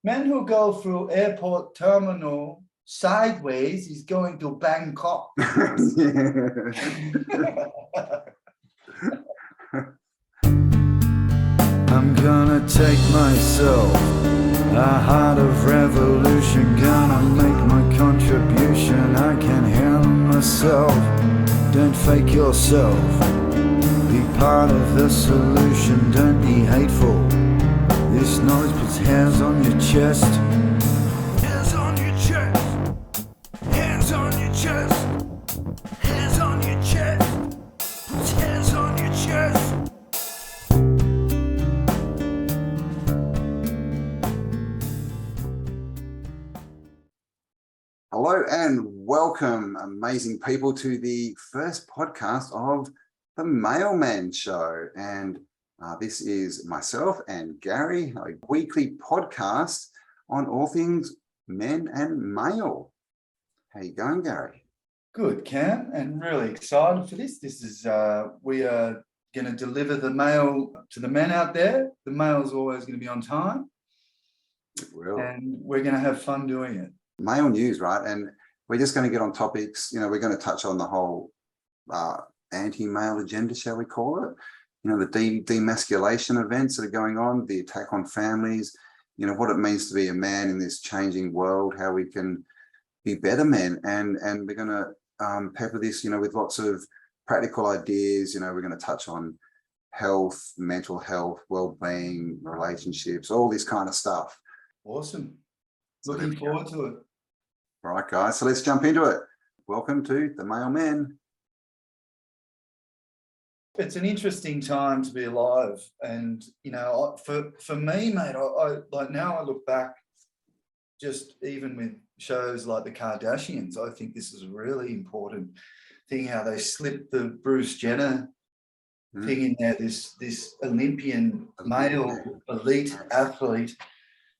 Man who go through airport terminal sideways is going to Bangkok. I'm gonna take myself a heart of revolution, gonna make my contribution. I can handle myself. Don't fake yourself. Be part of the solution. Don't be hateful. This knowledge puts hands on your chest. Hands on your chest. Hands on your chest. Hands on your chest. Puts hands on your chest. Hello and welcome, amazing people, to the first podcast of the Mailman Show. And this is myself and Gary, a weekly podcast on all things men and mail. How you going, Gary? Good, Cam, and really excited for this. This is we are going to deliver the mail to the men out there. The mail is always going to be on time. It will. And we're going to have fun doing it. Mail news, right? And we're just going to get on topics. You know, we're going to touch on the whole anti-male agenda, shall we call it? You know, the demasculation events that are going on, the attack on families, you know, what it means to be a man in this changing world, how we can be better men. And we're going to pepper this, you know, with lots of practical ideas. You know, we're going to touch on health, mental health, well-being, relationships, all this kind of stuff. Awesome. Looking forward to it. All right, guys, so let's jump into it. Welcome to the Mailman. It's an interesting time to be alive. And, you know, for me, mate, I like now I look back, just even with shows like the Kardashians, I think this is a really important thing, how they slipped the Bruce Jenner thing in there, this Olympian male elite athlete,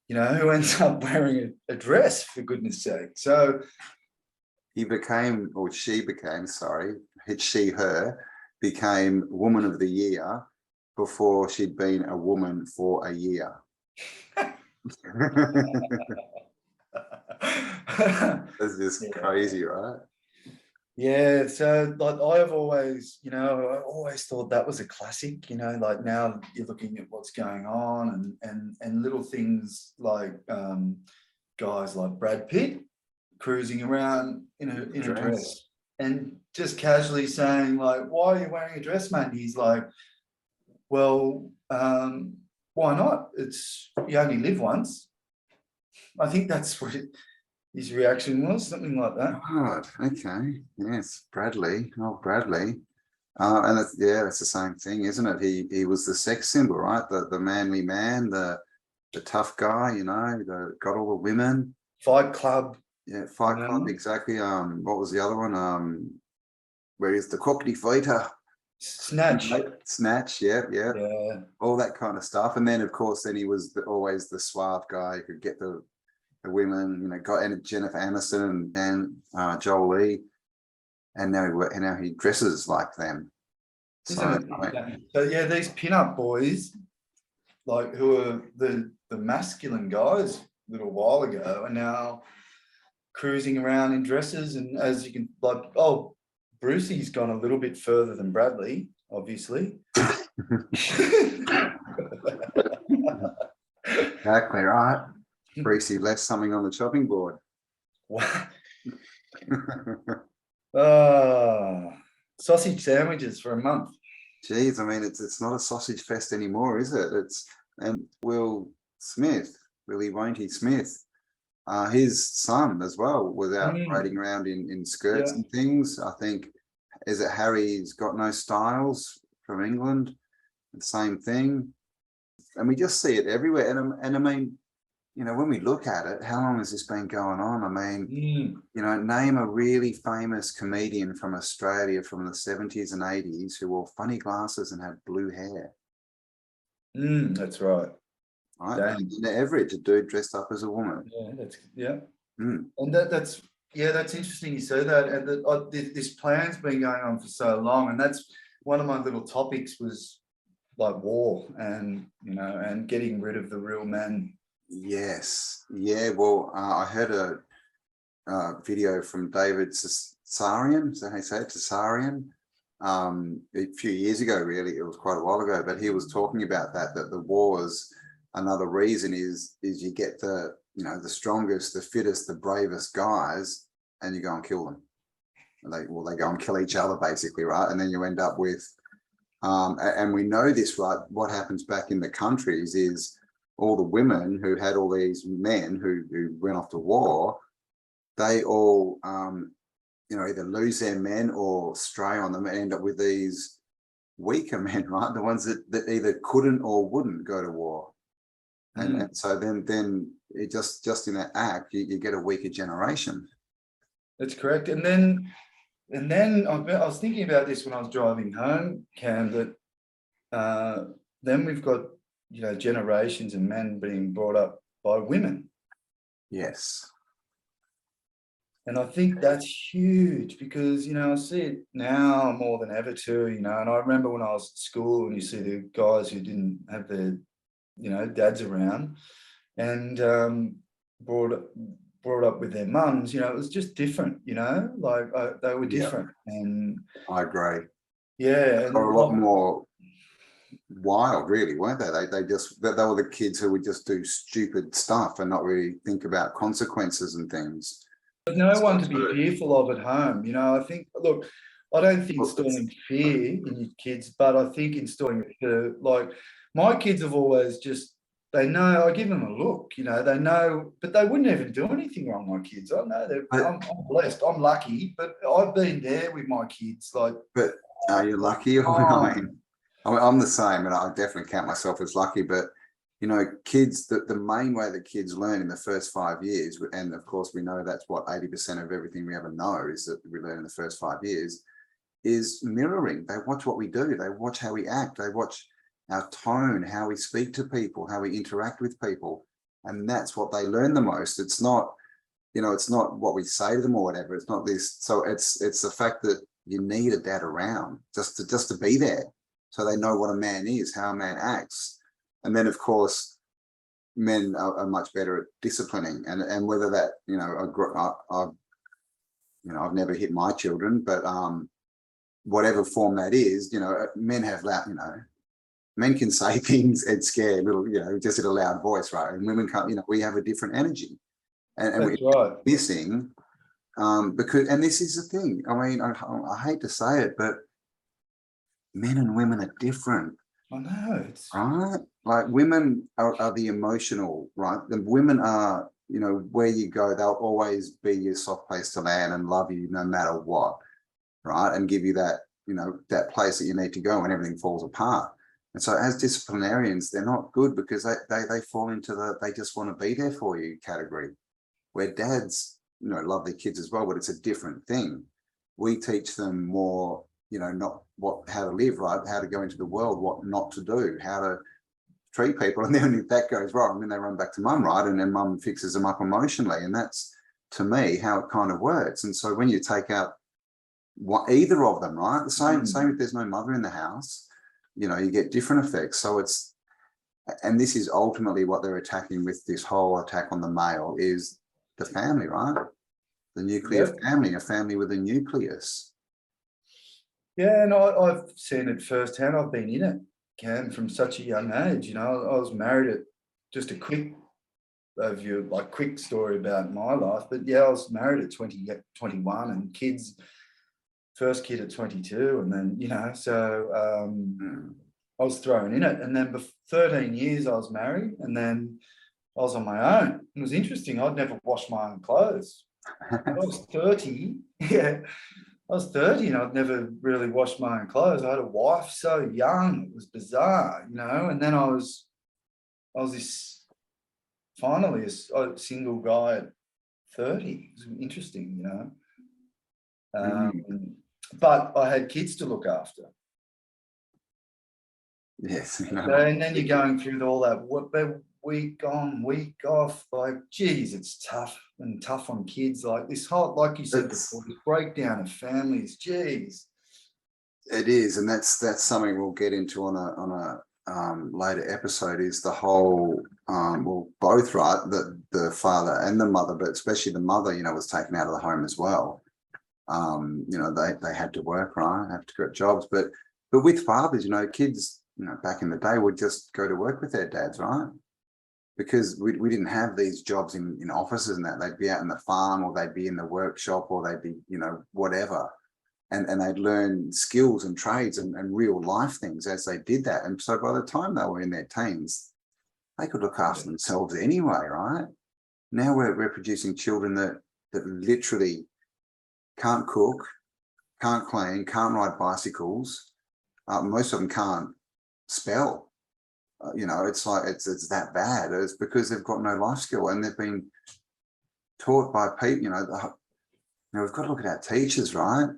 you know, who ends up wearing a dress, for goodness sake. So She became, her, became Woman of the Year before she'd been a woman for a year. That's just crazy, right? Yeah, so like I've always, you know, I always thought that was a classic, you know, like now you're looking at what's going on and little things like guys like Brad Pitt cruising around in a dress and just casually saying like, why are you wearing a dress, mate? And he's like, well, why not? You only live once. I think that's what his reaction was, something like that. God, okay. Yes, Bradley. Oh, Bradley. And that's the same thing, isn't it? He was the sex symbol, right? The manly man, the tough guy, you know, got all the women. Fight Club. Yeah, Fight Club, exactly. What was the other one? Where is the cockney fighter? Snatch. Yeah. All that kind of stuff. And then, of course, he was always the suave guy who could get the women, you know, and Jennifer Aniston and Jolie, and now he dresses like them. So yeah, these pin-up boys, like who are the masculine guys a little while ago, are now cruising around in dresses, and as you can Brucey's gone a little bit further than Bradley, obviously. Exactly right. Brucey left something on the chopping board. What? Sausage sandwiches for a month. Geez, I mean, it's not a sausage fest anymore, is it? And Willie Won'ty Smith, his son as well, was out riding around in skirts and things. I think, is it Harry's Got No Styles from England? The same thing. And we just see it everywhere. And I mean, you know, when we look at it, how long has this been going on? I mean, you know, name a really famous comedian from Australia from the 70s and 80s who wore funny glasses and had blue hair. That's right. Right? Average, a dude dressed up as a woman. And that's interesting you say that. And this plan's been going on for so long, and that's one of my little topics was like war and, you know, and getting rid of the real men Yes. Yeah. Well, I heard a video from David Tsarian. Is that how you say it? Tsarian. A few years ago, really, it was quite a while ago, but he was talking about that the wars, another reason is you get the strongest, the fittest, the bravest guys, and you go and kill them. And they go and kill each other, basically, right? And then you end up with and we know this, right? What happens back in the countries is all the women who had all these men who went off to war, they all either lose their men or stray on them and end up with these weaker men, right? The ones that either couldn't or wouldn't go to war. And so then it just in that act, you get a weaker generation. That's correct. And then I was thinking about this when I was driving home, Cam, that then we've got, generations of men being brought up by women. Yes. And I think that's huge because, I see it now more than ever too, and I remember when I was at school and you see the guys who didn't have their, dads around and brought up with their mums, it was just different, like they were different. And I agree. Yeah. They were a lot more wild, really, weren't they? They were the kids who would just do stupid stuff and not really think about consequences and things. But no one to be fearful of at home. I think, look, I don't think installing fear in your kids, but I think installing like my kids have always they know, I give them a look, they know, but they wouldn't even do anything wrong, my kids. I know I'm blessed, I'm lucky, but I've been there with my kids. But are you lucky or not? I'm the same, and I definitely count myself as lucky, but kids, the main way that kids learn in the first 5 years, and of course we know that's what 80% of everything we ever know is that we learn in the first 5 years, is mirroring. They watch what we do, they watch how we act, they watch our tone, how we speak to people, how we interact with people, and that's what they learn the most. It's not, it's not what we say to them or whatever. It's not this. So it's the fact that you need a dad around just to be there, so they know what a man is, how a man acts. And then, of course, men are much better at disciplining, and whether that, I've never hit my children, but whatever form that is, men have that, men can say things and scare little, just in a loud voice, right? And women can't, we have a different energy, and we're missing, because, and this is the thing. I mean, I hate to say it, but men and women are different. I know. Right? Like women are the emotional, right? The women are, where you go, they'll always be your soft place to land and love you no matter what, right? And give you that, that place that you need to go when everything falls apart. And so as disciplinarians, they're not good because they fall into they just want to be there for you category, where dads, love their kids as well, but it's a different thing. We teach them more, not how to live, right? How to go into the world, what not to do, how to treat people. And then if that goes wrong, then they run back to mum, right? And then mum fixes them up emotionally. And that's, to me, how it kind of works. And so when you take out either of them, right? The same if there's no mother in the house, you get different effects. So and this is ultimately what they're attacking with this whole attack on the male, is the family, right? The nuclear family, a family with a nucleus. Yeah, and I've seen it firsthand. I've been in it, Cam, from such a young age. I was married at, just a quick overview, quick story about my life. But yeah, I was married at 21 and first kid at 22. And then, so I was thrown in it. And then for 13 years I was married, and then I was on my own. It was interesting. I'd never washed my own clothes. I was 30. Yeah. I was 30 and I'd never really washed my own clothes. I had a wife so young, it was bizarre, and then I was finally a single guy at 30. It was interesting, but I had kids to look after. Yes. And then you're going through all that week on, week off, geez, it's tough on kids. This whole, like you said before, this breakdown of families, geez. It is, and that's something we'll get into on a later episode, is the whole well, both, right? The father and the mother, but especially the mother, was taken out of the home as well. They had to work, right? Have to get jobs, but with fathers, kids, back in the day would just go to work with their dads, right? Because we didn't have these jobs in offices and that. They'd be out in the farm, or they'd be in the workshop, or they'd be, whatever. And they'd learn skills and trades and real life things as they did that. And so by the time they were in their teens, they could look after themselves anyway, right? Now we're producing children that literally can't cook, can't clean, can't ride bicycles. Most of them can't spell. It's like it's that bad. It's because they've got no life skill, and they've been taught by people. We've got to look at our teachers, right?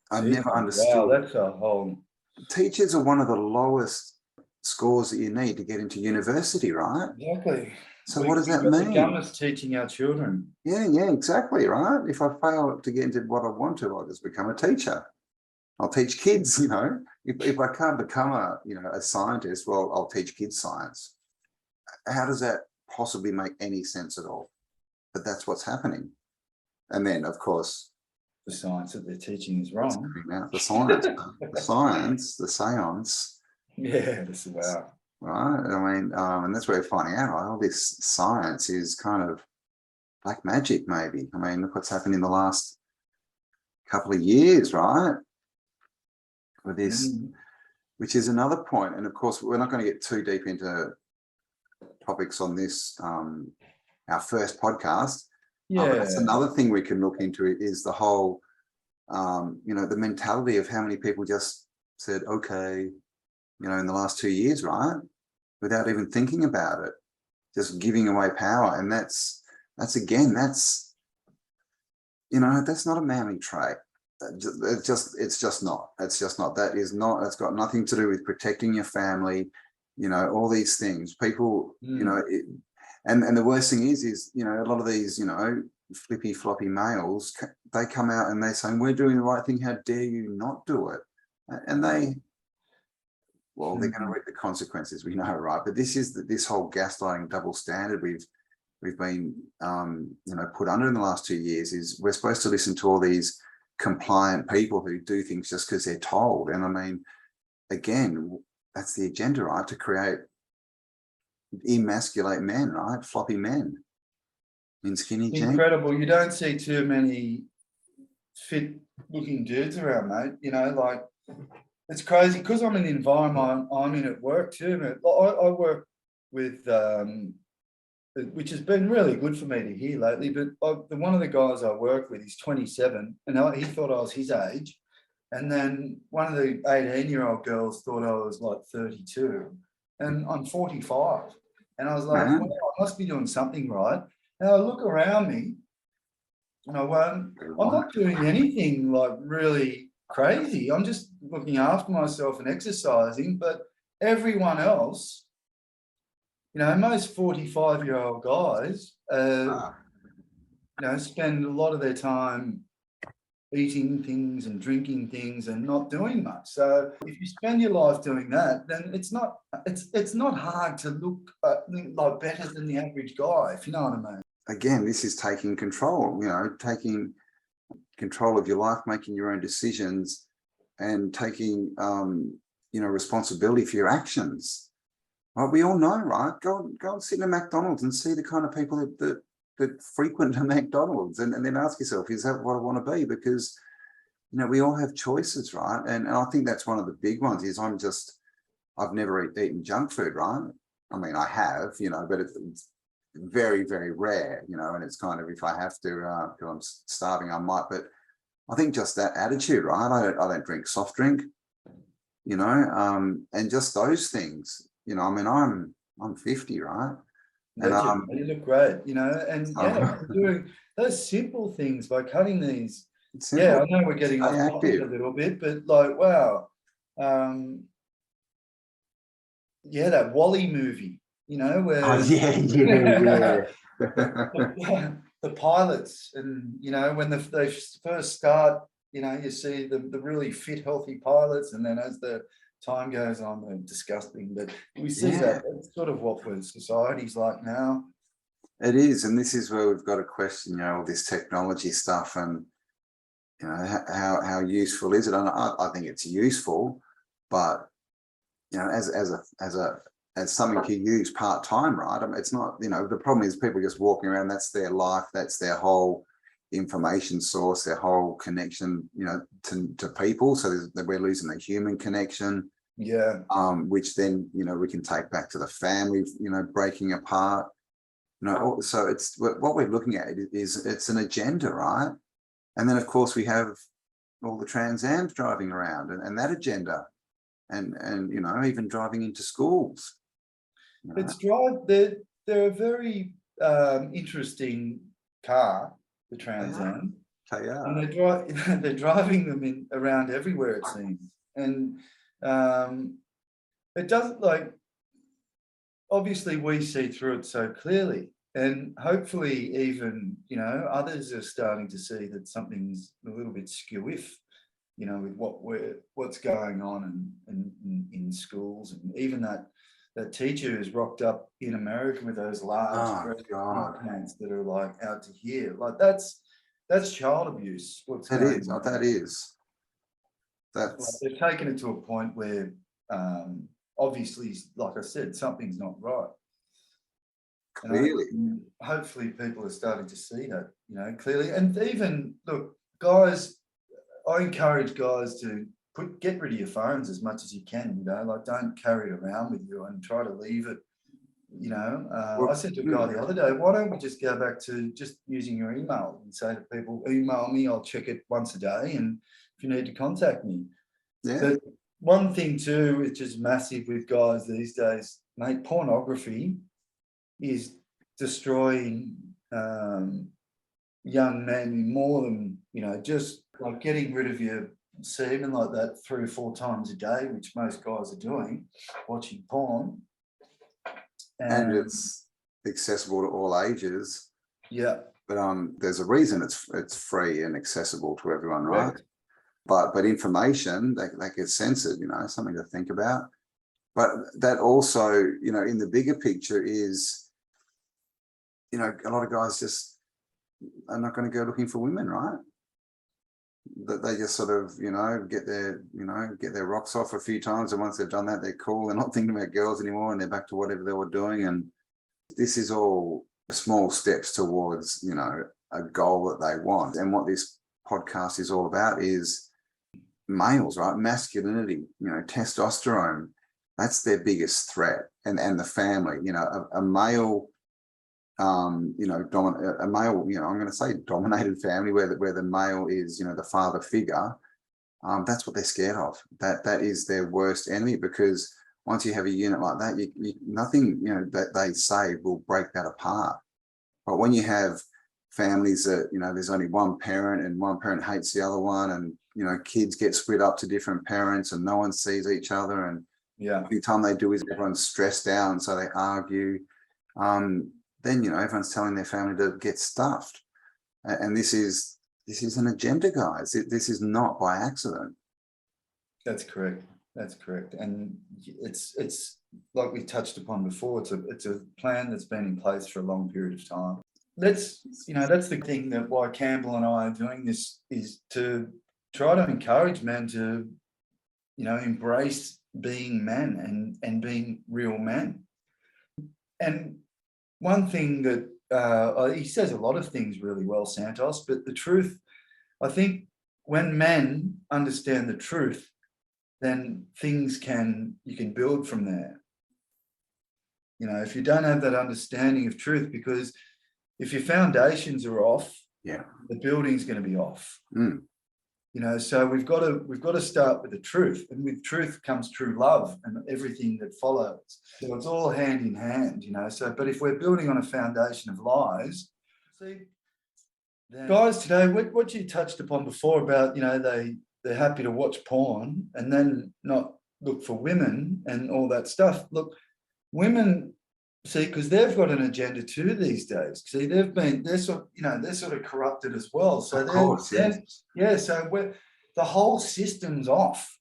I never understood. Wow, that's a whole. Teachers are one of the lowest scores that you need to get into university, right? Exactly. So what does that mean? The government's teaching our children. Yeah, exactly, right? If I fail to get into what I want to, I'll just become a teacher. I'll teach kids, If I can't become a scientist, well, I'll teach kids science. How does that possibly make any sense at all? But that's what's happening. And then, of course, the science that they're teaching is wrong. The science, the seance. Yeah, that's wow. Right. I mean, and that's where we're finding out, right? All this science is kind of black magic, maybe. I mean, look what's happened in the last couple of years, right? With this, which is another point. And of course, we're not going to get too deep into topics on this, our first podcast. Yeah, that's another thing we can look into is the whole, the mentality of how many people just said, okay, in the last 2 years, right? Without even thinking about it, just giving away power. And that's not a manly trait. It's just not. It's got nothing to do with protecting your family, all these things. People, and the worst thing is a lot of these, flippy floppy males, they come out and they're saying, we're doing the right thing, how dare you not do it? And they're going to reap the consequences, we know, right? But this whole gaslighting double standard we've been put under in the last 2 years is we're supposed to listen to all these compliant people who do things just because they're told. And I mean, again, that's the agenda, right? To create emasculate men, right? Floppy men in skinny jeans. Incredible. You don't see too many fit looking dudes around, mate. Like, it's crazy because I'm in the environment I'm in at work too. I work with which has been really good for me to hear lately, but one of the guys I work with is 27, and he thought I was his age. And then one of the 18-year-old girls thought I was like 32, and I'm 45. And I was like, well, I must be doing something right. And I look around me and I went, I'm not doing anything like really crazy. I'm just looking after myself and exercising, but everyone else, most 45-year-old guys, spend a lot of their time eating things and drinking things and not doing much. So if you spend your life doing that, then it's not hard to look like better than the average guy, if you know what I mean. Again, this is taking control, taking control of your life, making your own decisions, and taking responsibility for your actions. Right, we all know, right? Go and sit in a McDonald's and see the kind of people that frequent a McDonald's, and then ask yourself, is that what I want to be? Because we all have choices, right? And I think that's one of the big ones. Is I've never eaten junk food, right? I mean, I have, but it's very, very rare, and it's kind of, if I have to, because I'm starving, I might. But I think just that attitude, right? I don't drink soft drink, and just those things. I mean, I'm 50, right? And you look great, and doing those simple things by cutting these. Simple. Yeah, I know we're getting off topic a little bit, but like, wow, that Wall-E movie, where the pilots, and when they first start, you see the really fit, healthy pilots, and then as the time goes on, they're disgusting. But we see that that's sort of what society's like now. It is, and this is where we've got to question, all this technology stuff, and how useful is it? And I think it's useful, but as something you use part time, right? I mean, it's not. The problem is people just walking around. That's their life. That's their whole information source. Their whole connection, to people. So we're losing the human connection. Yeah. Which then we can take back to the family. Breaking apart. So it's what we're looking at is it's an agenda, right? And then of course we have all the Trans Ams driving around and that agenda, and even driving into schools. They're a very interesting car, the Trans Am. They are. And they're driving them around everywhere, it seems. And it doesn't, like, obviously we see through it so clearly, and hopefully even others are starting to see that something's a little bit skew-if, with what's going on in schools, and even that teacher who's rocked up in America with those large pants that are like out to here, like that's child abuse. That is. That's they've taken it to a point where obviously, like I said, something's not right. Clearly. And hopefully people are starting to see that, clearly. And even, look, guys, I encourage guys to get rid of your phones as much as you can, like don't carry it around with you and try to leave it, I said to a guy the other day, why don't we just go back to just using your email and say to people, email me, I'll check it once a day, and if you need to contact me. Yeah. But one thing too, which is massive with guys these days, mate, pornography is destroying young men more than, just like getting rid of your semen like that 3 or 4 times a day, which most guys are doing, watching porn. And it's accessible to all ages. Yeah. But there's a reason it's free and accessible to everyone, right? But information that gets censored, something to think about. But that also, in the bigger picture is, a lot of guys just are not going to go looking for women, right? That they just sort of, get their rocks off a few times, and once they've done that, they're cool. They're not thinking about girls anymore, and they're back to whatever they were doing. And this is all small steps towards, a goal that they want. And what this podcast is all about is males, right? Masculinity, testosterone. That's their biggest threat, and the family. A male, I'm going to say dominated family where the male is, the father figure. That's what they're scared of. That is their worst enemy, because once you have a unit like that, nothing that they say will break that apart. But when you have families that there's only one parent and one parent hates the other one, and kids get split up to different parents and no one sees each other, and the time they do is everyone's stressed out, and so they argue. Then everyone's telling their family to get stuffed, and this is an agenda, guys. This is not by accident. That's correct. And it's like we touched upon before. It's a plan that's been in place for a long period of time. That's the thing that why Cambell and I are doing this is to try to encourage men to, embrace being men and being real men. And one thing that he says a lot of things really well, Santos, but the truth, I think when men understand the truth, then you can build from there. If you don't have that understanding of truth, because if your foundations are off, the building's going to be off. So we've got to start with the truth, and with truth comes true love and everything that follows. So it's all hand in hand, So, but if we're building on a foundation of lies, guys today, what you touched upon before about, they're happy to watch porn and then not look for women and all that stuff. Look, women, see, because they've got an agenda too these days. See, they're sort of corrupted as well. So of course, so the whole system's off.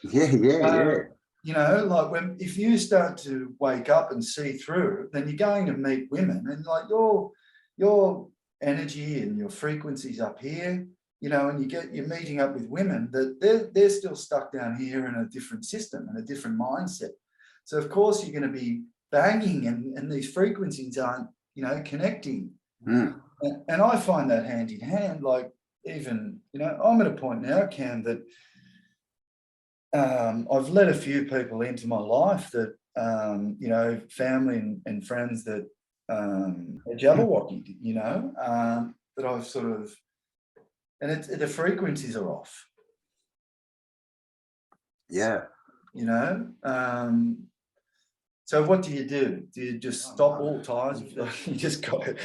Yeah. like if you start to wake up and see through, then you're going to meet women, and like your energy and your frequencies up here, and you're meeting up with women that they're still stuck down here in a different system and a different mindset. So of course you're going to be banging, and these frequencies aren't, connecting. Mm. And I find that hand in hand. Like even, I'm at a point now, Cam, that I've let a few people into my life that, family and friends that are Jabberwocky, that I've sort of, and the frequencies are off. Yeah. So what do you do? Do you just stop all ties? You just got it.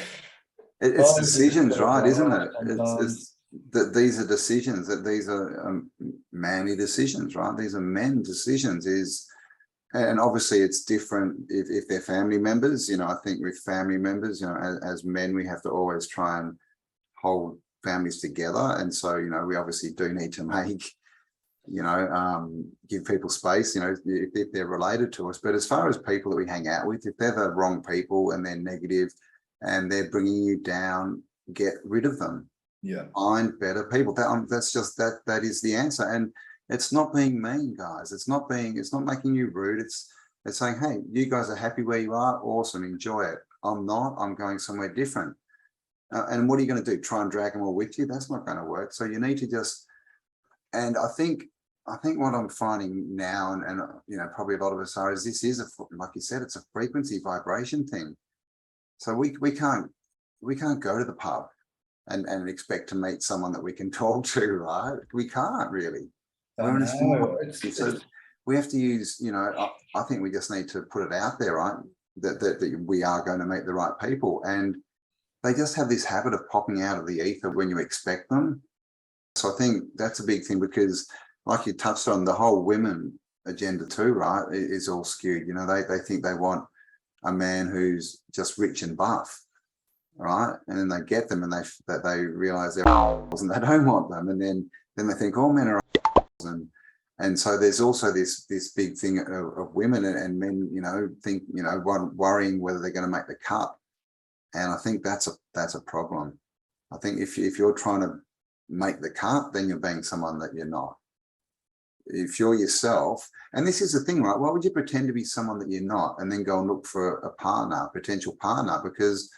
It's decisions, right? Isn't it? It's that these are decisions, that these are manly decisions, right? These are men decisions. And obviously it's different if they're family members. I think with family members, as men, we have to always try and hold families together, and so we obviously do need to make give people space, if they're related to us. But as far as people that we hang out with, if they're the wrong people and they're negative and they're bringing you down, get rid of them. Yeah, Find better people. That's just that is the answer. And it's not being mean, guys. It's not making you rude. It's saying, hey, you guys are happy where you are, awesome, enjoy it. I'm not, I'm going somewhere different. And what are you going to do? Try and drag them all with you? That's not going to work. So you need to just, and I think what I'm finding now, and probably a lot of us are, is this is like you said, it's a frequency vibration thing. So we can't go to the pub and expect to meet someone that we can talk to, right? We can't really. So we have to use, I think we just need to put it out there, right? That we are going to meet the right people, and they just have this habit of popping out of the ether when you expect them. So I think that's a big thing, because like you touched on, the whole women agenda too, right, is all skewed. They think they want a man who's just rich and buff, right? And then they get them and they realize they're and they don't want them. And then they think all men are and so there's also this big thing of women and men, think, worrying whether they're going to make the cut. And I think that's a problem. I think if you're trying to make the cut, then you're being someone that you're not. If you're yourself, and this is the thing, right? Why would you pretend to be someone that you're not and then go and look for a potential partner? Because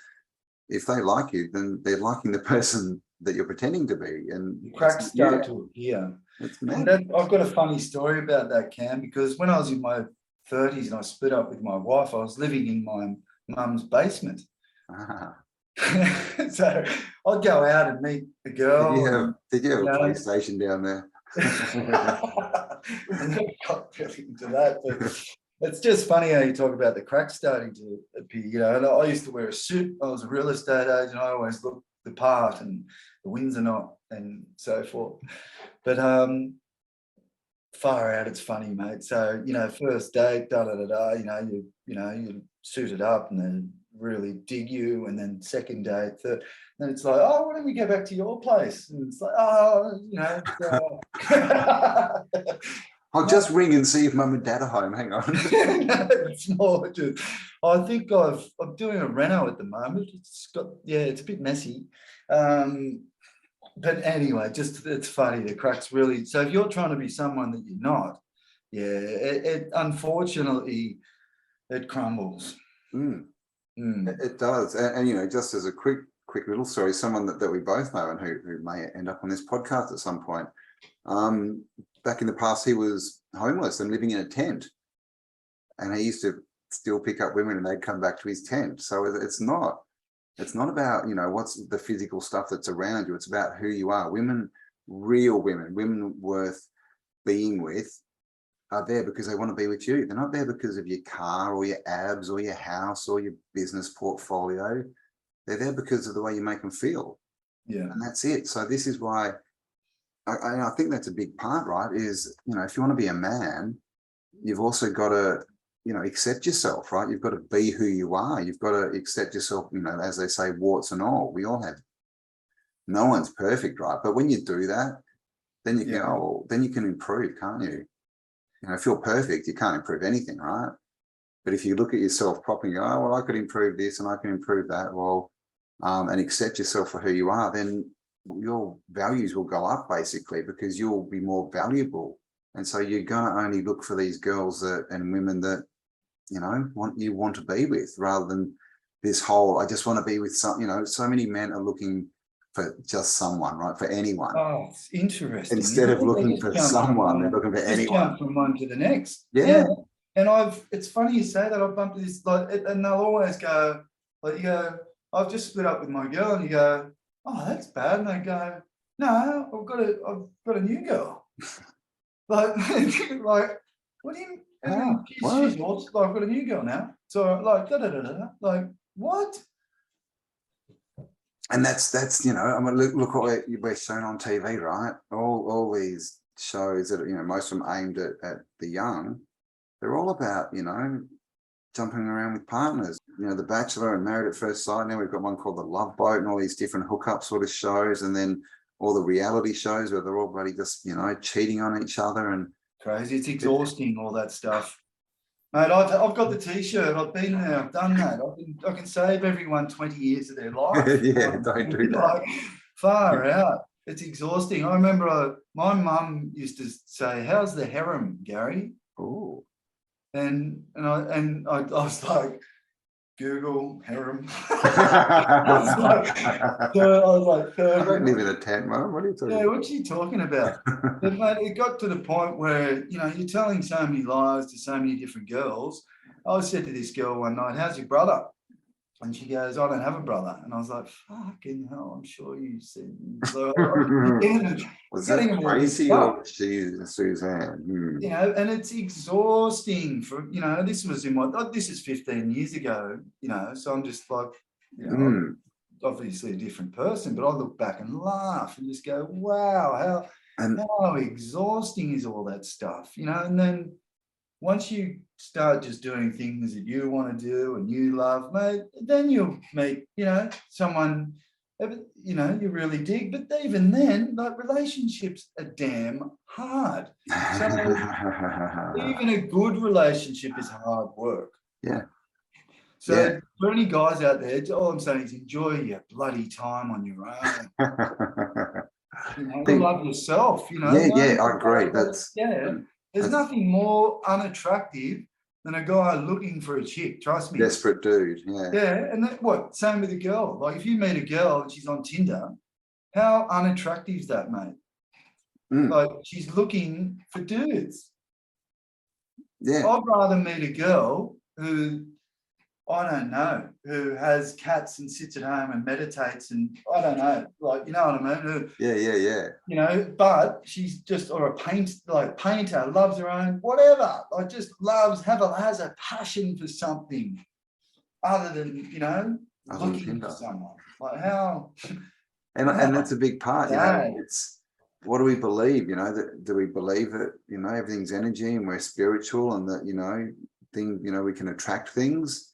if they like you, then they're liking the person that you're pretending to be. And the cracks start to appear. And I've got a funny story about that, Cam, because when I was in my 30s and I split up with my wife, I was living in my mum's basement. So I'd go out and meet a girl. Did you have a PlayStation down there? I never got really into that, but it's just funny how you talk about the cracks starting to appear. And I used to wear a suit. I was a real estate agent. I always looked the part, and the Windsor knot and so forth. But far out, it's funny, mate. So first date, you suited up and then really dig you, and then second date, third, then it's like, oh, why don't we go back to your place? And it's like, I'll just ring and see if mum and dad are home. Hang on. It's more just, I think I'm doing a reno at the moment. It's a bit messy. But anyway, it's funny, the cracks really. So if you're trying to be someone that you're not, it unfortunately, it crumbles. It does. And just as a quick little story, someone that we both know and who may end up on this podcast at some point, back in the past, he was homeless and living in a tent, and he used to still pick up women and they'd come back to his tent. So it's not about, what's the physical stuff that's around you. It's about who you are. Real women worth being with are there because they want to be with you. They're not there because of your car or your abs or your house or your business portfolio. They're there because of the way you make them feel. Yeah. And that's it. So this is why I think that's a big part, right? Is, if you want to be a man, you've also got to, accept yourself, right? You've got to be who you are. You've got to accept yourself, as they say, warts and all. We all have, no one's perfect, right? But when you do that, then you can improve, can't you? if you're perfect, you can't improve anything, right? But if you look at yourself properly, and go, oh, well, I could improve this and I can improve that, well, and accept yourself for who you are, then your values will go up basically, because you'll be more valuable. And so you're going to only look for these girls and women that, you want to be with, rather than this whole, I just want to be with some, so many men are looking for just someone, right? For anyone. Oh, it's interesting. Instead of looking for someone, they're looking for anyone. Jump from one to the next. Yeah. And it's funny you say that. I've bumped into this, and they'll always go, you go, I've just split up with my girl, and you go, oh, that's bad. And they go, no, I've got a new girl. Like, what do you? She's yours. Like, I've got a new girl now. So like, what? And that's I mean, look what we're shown on TV, right? All these shows that most of them aimed at the young, they're all about jumping around with partners. The Bachelor and Married at First Sight. Now we've got one called The Love Boat, and all these different hookup sort of shows, and then all the reality shows where they're all bloody just cheating on each other and crazy. It's exhausting, all that stuff. Mate, I've got the T-shirt. I've been there. I've done that. I can save everyone 20 years of their life. Yeah, don't do that. Like, far out. It's exhausting. I remember my mum used to say, "How's the harem, Gary?" Oh. And I was like, Google harem. I was like, I don't live in a tent, Mum. What are you talking about? Yeah, what's she talking about? But mate, it got to the point where, you're telling so many lies to so many different girls. I said to this girl one night, "How's your brother?" And she goes, "I don't have a brother." And I was like, fucking hell, I'm sure you said. So was that crazy or Suzanne? And it's exhausting for, this was this is 15 years ago, so I'm just like, obviously a different person, but I look back and laugh and just go, wow, how exhausting is all that stuff, and then once you start just doing things that you want to do and you love, mate, then you'll meet, someone, you really dig. But even then, like, relationships are damn hard. So even a good relationship is hard work. Yeah. So for any guys out there, all I'm saying is enjoy your bloody time on your own. Love yourself, Yeah, I agree. There's nothing more unattractive than a guy looking for a chick, trust me. Desperate dude, Yeah, and same with a girl. Like, if you meet a girl and she's on Tinder, how unattractive is that, mate? Like, she's looking for dudes. Yeah. I'd rather meet a girl who, I don't know, who has cats and sits at home and meditates and, I don't know, like, you know what I mean? Yeah. But she's just, or a painter, loves her own, whatever, like, just has a passion for something other than, looking for someone. Like, how? And that's a big part, it's, what do we believe, do we believe that, everything's energy and we're spiritual and that, we can attract things?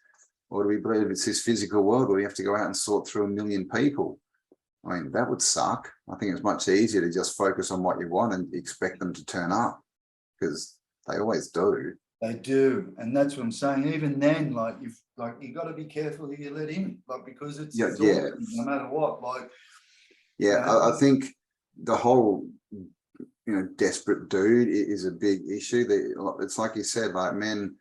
Or do we believe it's this physical world where we have to go out and sort through 1 million people? I mean, that would suck. I think it's much easier to just focus on what you want and expect them to turn up, because they always do. They do, and that's what I'm saying. Even then, you got to be careful who you let in, because it's no matter what. I think the whole desperate dude is a big issue. It's like you said, like, men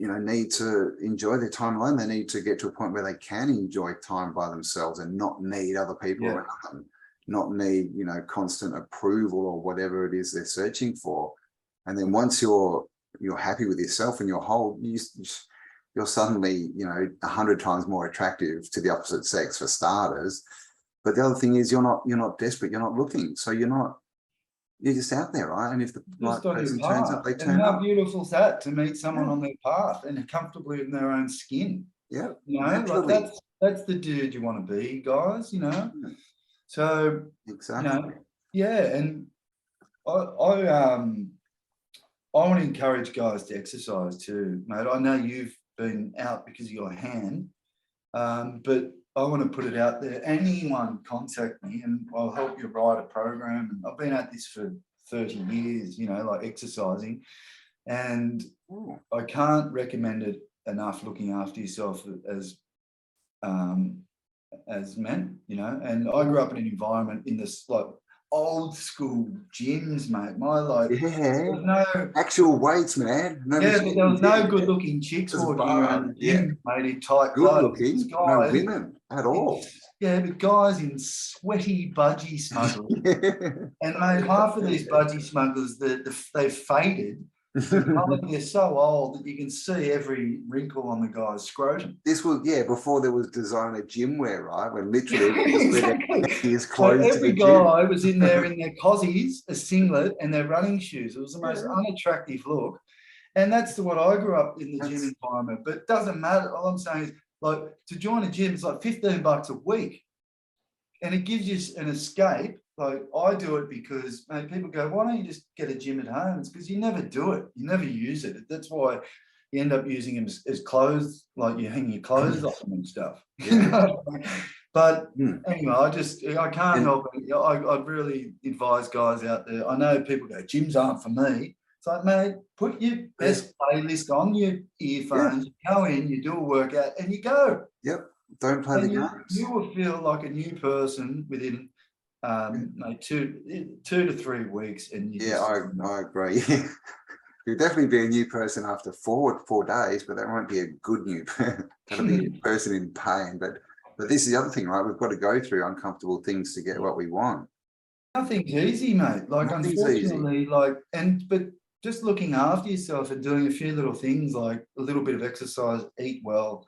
need to enjoy their time alone. They need to get to a point where they can enjoy time by themselves and not need other people around them, not need, constant approval or whatever it is they're searching for. And then once you're happy with yourself and you're whole, you're suddenly, 100 times more attractive to the opposite sex, for starters. But the other thing is, you're not desperate, you're not looking. So you're just out there, right? And if the right person turns up, they turn up. How beautiful is that, to meet someone on their path and comfortably in their own skin? Yeah, that's the dude you want to be, guys. So exactly. And I want to encourage guys to exercise too, mate. I know you've been out because of your hand, but I want to put it out there. Anyone contact me and I'll help you write a program. And I've been at this for 30 years, you know, like exercising. And Ooh. I can't recommend it enough, looking after yourself as men, you know. And I grew up in an environment in this like old school gyms, mate. Yeah, No, actual weights, man. No yeah, but there was machines. no Yeah, good looking chicks just walking around bar. the Yeah, gym, mate, in tight good clothes. It's looking. No guys, women at all. yeah, but guys in sweaty budgie smugglers. And mate, half of these budgie smugglers, they've faded. They're so old that you can see every wrinkle on the guy's scrotum. This was, yeah, before there was designer gym wear, right? When literally Exactly. his So clothes to every the gym. guy was in there in their cozies, a singlet, and their running shoes. It was the most Yeah. unattractive look. And that's what I grew up in the gym That's- environment. But it doesn't matter. All I'm saying is, like, to join a gym, it's like $15 a week. And it gives you an escape. Like, I do it because, mate, people go, why don't you just get a gym at home? It's because you never do it. You never use it. That's why you end up using them as clothes, like you hang your clothes off them and stuff. Yeah. But Mm. anyway, I can't help it. I'd really advise guys out there. I know people go, gyms aren't for me. It's like, mate, put your best playlist on your earphones, you go in, you do a workout, and you go. Yep. Don't play the And games. you will feel like a new person within mate, 2 to 3 weeks. And you Yeah, I agree. You'll definitely be a new person after 4 days, but that won't be a good new person. That'll be a person in pain. But this is the other thing, right? We've got to go through uncomfortable things to get what we want. Nothing's easy, mate. Like, Nothing's unfortunately, but just looking after yourself and doing a few little things, like a little bit of exercise, eat well,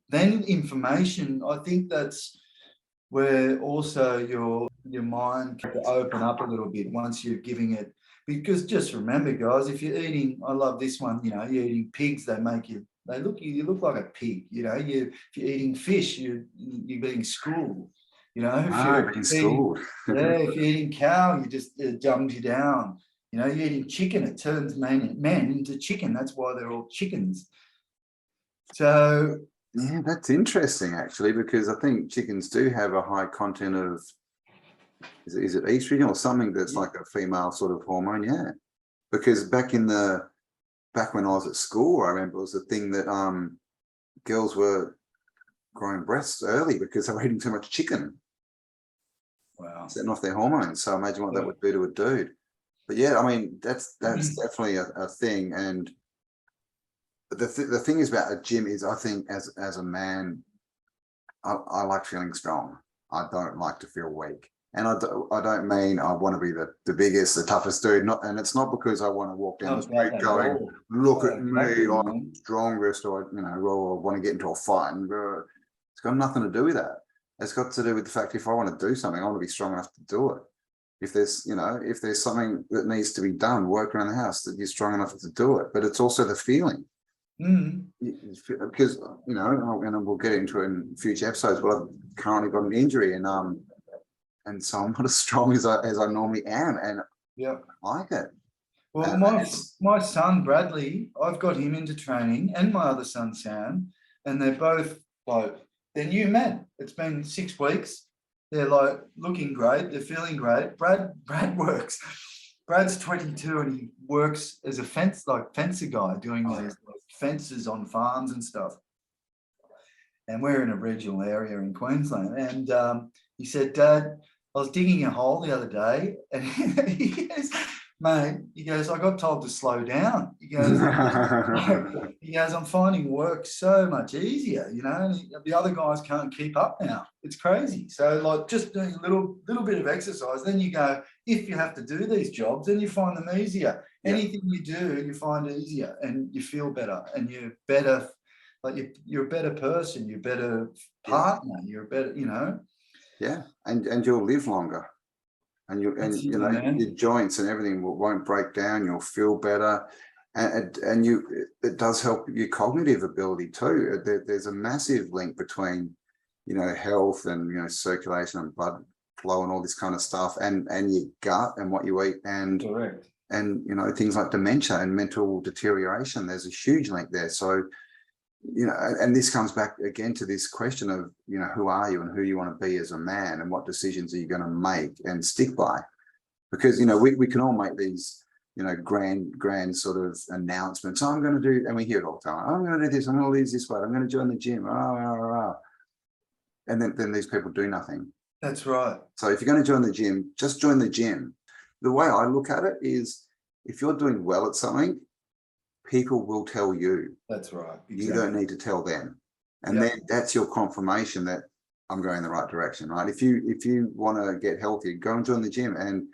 then information. I think that's where also your mind can open up a little bit once you're giving it. Because just remember, guys, if you're eating, I love this one, you know, you're eating pigs, you look like a pig, you know. If you're eating fish, you're being schooled, you know. If you're Being eating, schooled. if you're eating cow, you just dumbs you down. You know, you're eating chicken, it turns men into chicken. That's why they're all chickens. So Yeah, that's interesting actually, because I think chickens do have a high content of, is it estrogen or something that's like a female sort of hormone? Yeah, because back when I was at school, I remember it was a thing that girls were growing breasts early because they were eating too much chicken. wow. Setting off their hormones. So imagine what that would do to a dude. But yeah, I mean, that's definitely a thing. And the thing is about a gym is, I think as a man, I like feeling strong. I don't like to feel weak. And I don't mean I want to be the biggest, the toughest dude. And it's not because I want to walk down the street going, look at me, I'm strongest, or or I want to get into a fight. And it's got nothing to do with that. It's got to do with the fact, if I want to do something, I want to be strong enough to do it. If there's something that needs to be done, work around the house, that you're strong enough to do it. But it's also the feeling. Because and we'll get into it in future episodes, but I've currently got an injury, and so I'm not as strong as I normally am, and I like it. Well, my son Bradley, I've got him into training, and my other son Sam, and they're both like, they're new men. It's been 6 weeks. They're like looking great. They're feeling great. Brad works. Brad's 22 and he works as a fencer guy, doing these fences on farms and stuff. And we're in a regional area in Queensland. And he said, Dad, I was digging a hole the other day, and he goes, mate, I got told to slow down. He goes, I'm finding work so much easier, and the other guys can't keep up now. It's crazy. So like, just doing a little bit of exercise, then you go, if you have to do these jobs, then you find them easier. Anything you do, you find easier, and you feel better, and you're better, like you're a better person, you're a better partner, you're a better, Yeah, and you'll live longer. And your joints and everything won't break down. You'll feel better, and it does help your cognitive ability too. There's a massive link between health and circulation and blood flow and all this kind of stuff, and your gut and what you eat, and correct, and things like dementia and mental deterioration. There's a huge link there. So and this comes back again to this question of, who are you and who you want to be as a man, and what decisions are you going to make and stick by? because we can all make these grand sort of announcements. I'm going to do, and we hear it all the time. I'm going to do this. I'm going to lose this weight. I'm going to join the gym. And then these people do nothing. That's right. So if you're going to join the gym, just join the gym. The way I look at it is, if you're doing well at something, people will tell you. That's right. Exactly. You don't need to tell them. And then that's your confirmation that I'm going in the right direction, right? If you want to get healthy, go and join the gym, and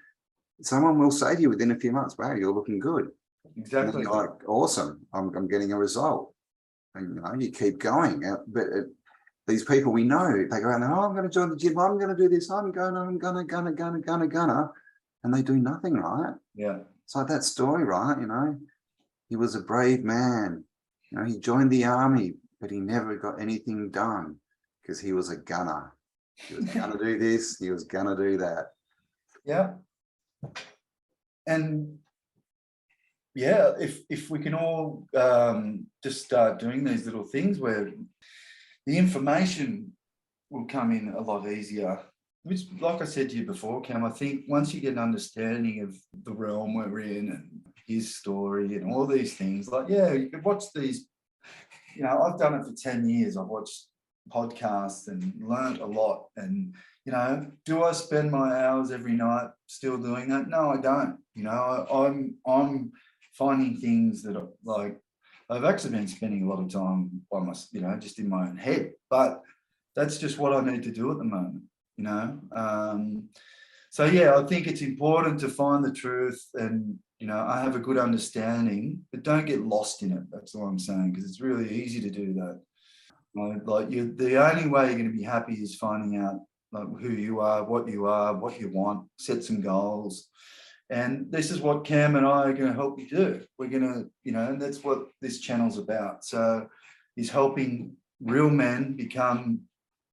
someone will say to you within a few months, wow, you're looking good. Exactly. You're like, awesome, I'm getting a result. And you keep going. But these people we know, they go around, oh, I'm going to join the gym, I'm going to do this, I'm gonna, and they do nothing, right? Yeah. It's like that story, right? He was a brave man. He joined the army, but he never got anything done because he was a gunner. He was going to do this, he was going to do that. Yeah. And yeah, if we can all just start doing these little things where the information will come in a lot easier, which, like I said to you before, Cam, I think once you get an understanding of the realm we're in and his story and all these things, like, yeah, you could watch these, I've done it for 10 years. I've watched podcasts and learned a lot. And, do I spend my hours every night still doing that? No, I don't. I'm finding things that are like, I've actually been spending a lot of time by myself, just in my own head, but that's just what I need to do at the moment, So yeah, I think it's important to find the truth and, I have a good understanding, but don't get lost in it. That's all I'm saying, because it's really easy to do that. The only way you're going to be happy is finding out like who you are, what you want, set some goals. And this is what Cam and I are going to help you do. We're going to, and that's what this channel's about. So is helping real men become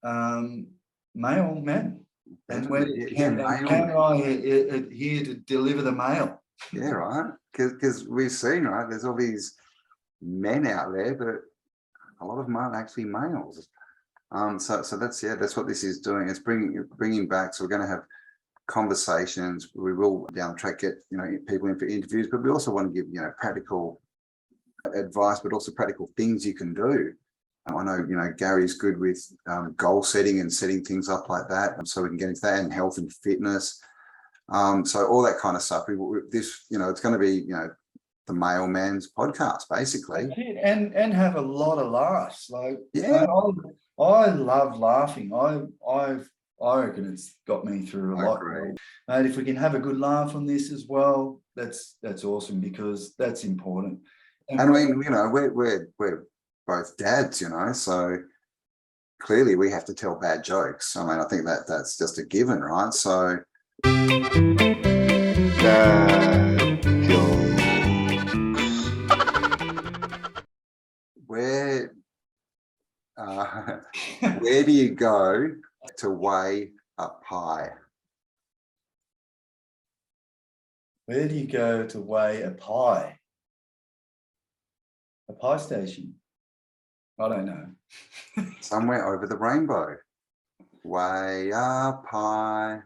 male men. And Cam and I are here to deliver the mail. Yeah, right. Because we've seen, right, there's all these men out there, but a lot of them aren't actually males. So that's what this is doing. It's bringing back. So we're going to have conversations. We will down the track get people in for interviews, but we also want to give practical advice, but also practical things you can do. I know Gary's good with goal setting and setting things up like that, so we can get into that, and health and fitness. So all that kind of stuff. This it's going to be the Mailman's podcast basically, and have a lot of laughs. Like I love laughing. I reckon it's got me through a lot. And if we can have a good laugh on this as well, that's awesome, because that's important. And I mean, we're both dads, so clearly we have to tell bad jokes. I mean, I think that's just a given, right? So dad jokes. Where do you go to weigh a pie? Where do you go to weigh a pie? A pie station? I don't know. Somewhere over the rainbow. Weigh a pie.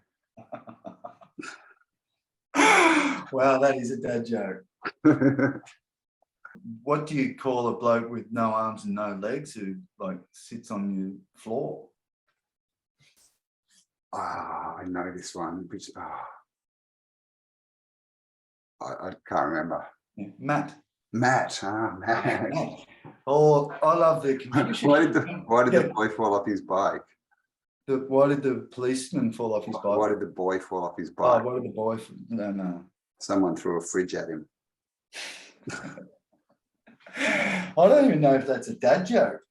Wow, that is a dad joke. What do you call a bloke with no arms and no legs who like sits on your floor? I know this one, which I can't remember. Yeah, Matt. Matt. Oh, I love the confusion. Why did the boy fall off his bike? Why did the policeman fall off his bike? Why did the boy fall off his bike? Oh, why did the boy? No. Someone threw a fridge at him. I don't even know if that's a dad joke.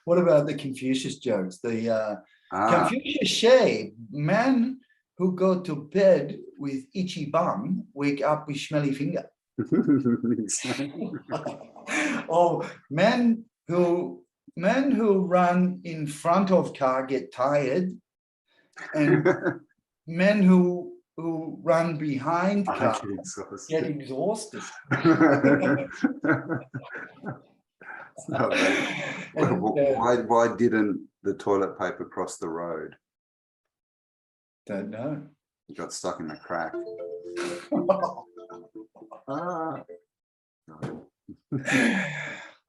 What about the Confucius jokes? The Confucius say, man who go to bed with itchy bum wake up with smelly finger. Oh, men who run in front of car get tired, and men who run behind car get exhausted. Why didn't the toilet paper cross the road? Don't know. You got stuck in the crack.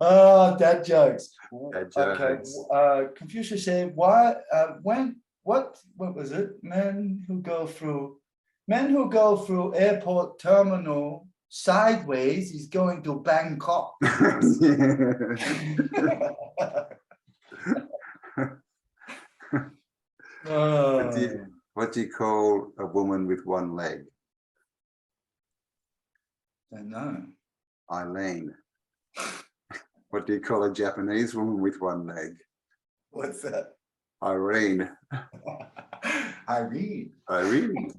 Oh, dad jokes. Dad Okay. jokes. Confucius said, "Why? What was it? Men who go through airport terminal sideways is going to Bangkok." What do you call a woman with one leg? Don't know. Eileen. What do you call a Japanese woman with one leg? What's that? Irene. Irene. Irene.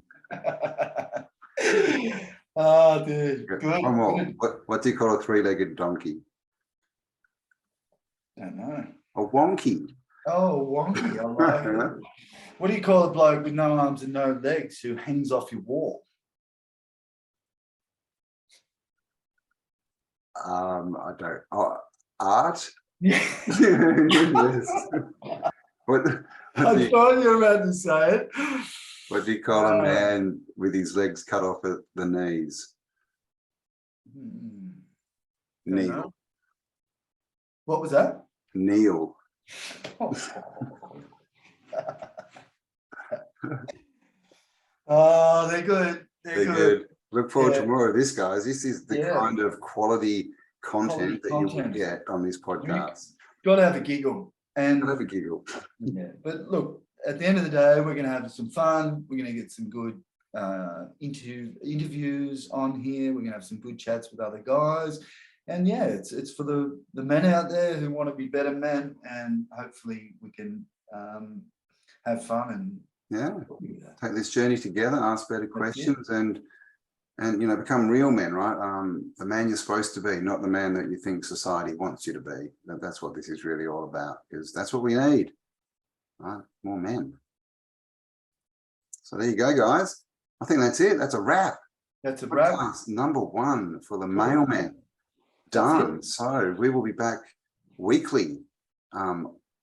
Oh, dude. Good. One more. Good. What do you call a three-legged donkey? Don't know. A wonky. Oh, wonky. I like it. What do you call a bloke with no arms and no legs who hangs off your wall? I don't. Oh, art. Yeah. Yes. What I thought you were about to say it. What do you call a man with his legs cut off at the knees? Kneel. What was that? Kneel. Oh, they're good. They're good. Look forward to more of this, guys. This is the kind of quality content that you will get on this podcast. Got to have a giggle. And have a giggle. Yeah, but look, at the end of the day, we're going to have some fun. We're going to get some good interviews on here. We're going to have some good chats with other guys. And yeah, it's for the men out there who want to be better men, and hopefully we can have fun and take this journey together, ask better questions, and become real men, right? The man you're supposed to be, not the man that you think society wants you to be. That's what this is really all about, because that's what we need, right? More men. So there you go, guys. I think that's it. That's a wrap. That's a wrap. Podcast number 1 for the mailman. Done. So we will be back weekly.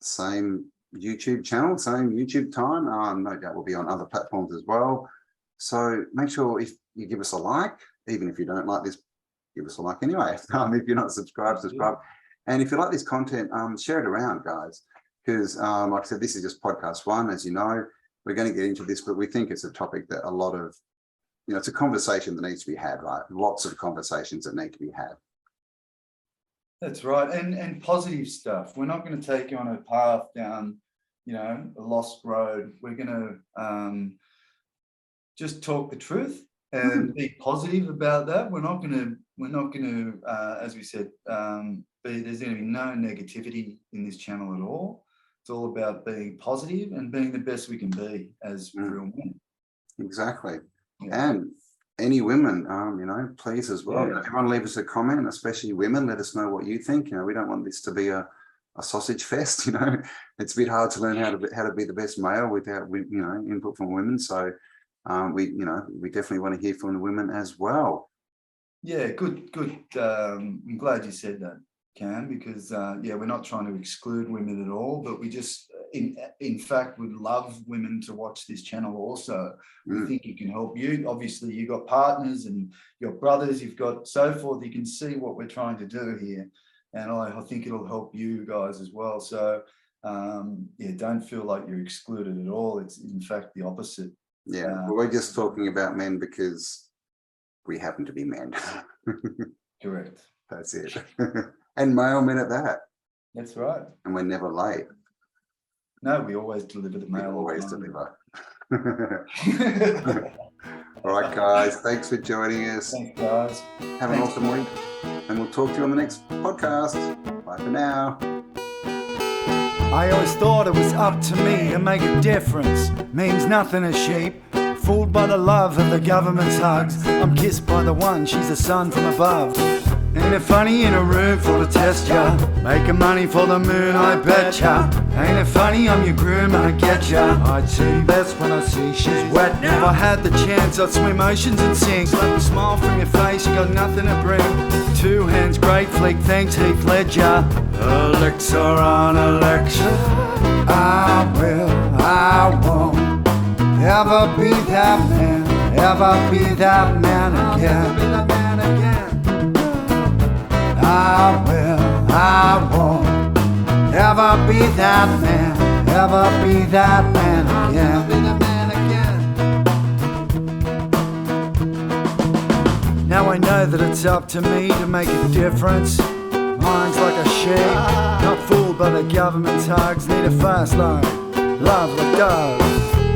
Same YouTube channel, same YouTube time. No doubt we'll be on other platforms as well. So make sure if you give us a like, even if you don't like this, give us a like anyway. If you're not subscribed, subscribe. And if you like this content, share it around, guys. Because like I said, this is just podcast 1, as you know. We're going to get into this, but we think it's a topic that a lot of, it's a conversation that needs to be had, right? Lots of conversations that need to be had. That's right. And positive stuff. We're not going to take you on a path down, a lost road. We're going to just talk the truth and be positive about that. We're not going to, as we said, there's going to be no negativity in this channel at all. It's all about being positive and being the best we can be as real men. Exactly. Yeah. And any women, please as well. Yeah. Everyone leave us a comment, especially women. Let us know what you think. We don't want this to be a sausage fest. It's a bit hard to learn how to be the best male without input from women. So we definitely want to hear from the women as well. Yeah, good. I'm glad you said that, Cam, because we're not trying to exclude women at all, but we just in fact would love women to watch this channel also. We think it can help you. Obviously you've got partners and your brothers, you've got so forth. You can see what we're trying to do here, and I think it'll help you guys as well. So don't feel like you're excluded at all. It's in fact the opposite. We're just talking about men because we happen to be men. Correct. That's it. And male men at that. That's right. And we're never late. No, we always deliver the mail. We always deliver. All right, guys. Thanks for joining us. Thanks, guys. Have an awesome week. And we'll talk to you on the next podcast. Bye for now. I always thought it was up to me to make a difference. Means nothing to sheep. Fooled by the love of the government's hugs. I'm kissed by the one, she's the sun from above. Ain't it funny in a room full of test ya? Making money for the moon, I betcha. Ain't it funny I'm your groom and I get ya? I'd see best when I see she's wet. If I had the chance I'd swim oceans and sing. Slap a smile from your face, you got nothing to bring. 2 hands, great flick, thanks Heath Ledger. Elixir on election. I will, I won't. ever be that man, ever be that man again. I will, I won't ever be that man, ever be that man again. Now I know that it's up to me to make a difference. Mind's like a sheep, not fooled by the government's hugs. Need a fast life, love like dogs.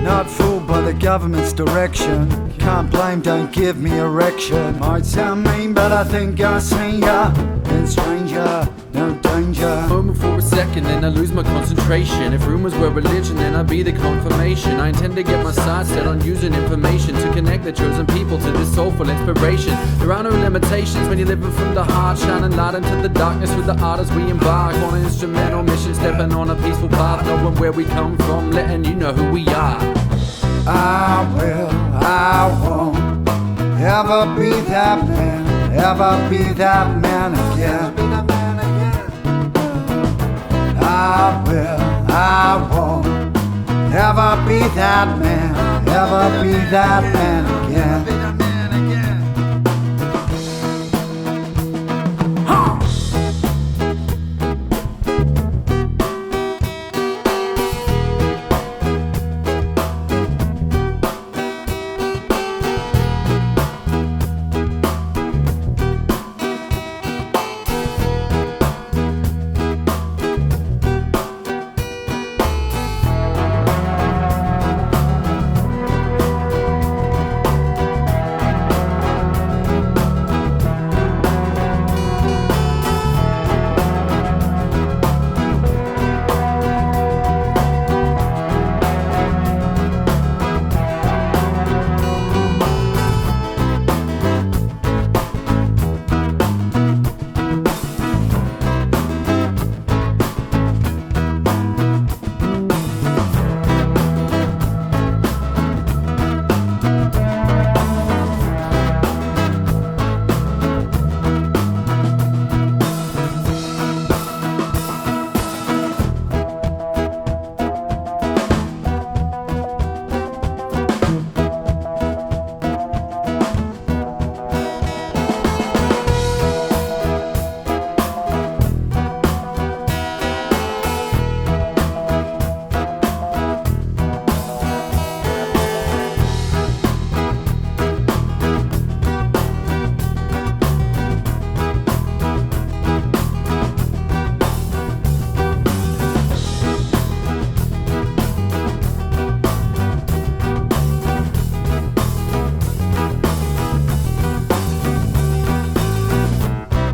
Not fooled by the government's direction. Can't blame, don't give me erection. Might sound mean, but I think I see ya. And stranger, no danger. Moment for a second, then I lose my concentration. If rumors were religion, then I'd be the confirmation. I intend to get my sights set on using information to connect the chosen people to this soulful inspiration. There are no limitations when you're living from the heart, shining light into the darkness with the art as we embark on an instrumental mission, stepping on a peaceful path, knowing where we come from, letting you know who we are. I will, I won't ever be that man, ever be that man again. I will, I won't ever be that man, ever be that man again.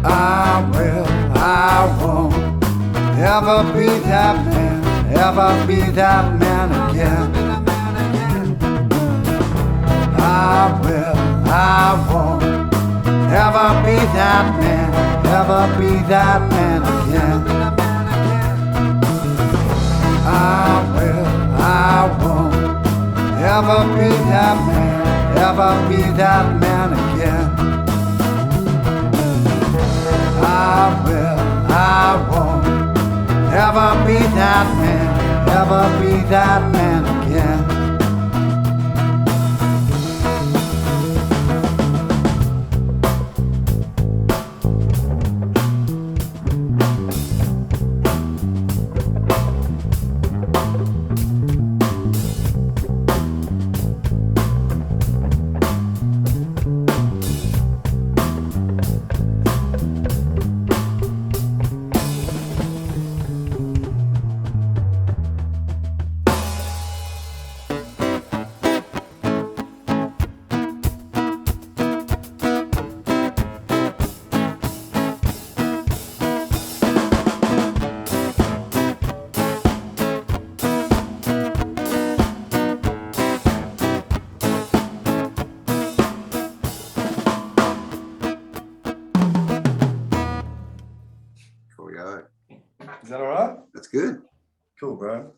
I will, I won't ever be that man, ever be that man again. I will, I won't ever be that man, ever be that man again. I will, I won't ever be that man, ever be that man again. I will, I won't ever be that man, ever be that man again. Cool, yeah. Is that all right? That's good. Cool, bro.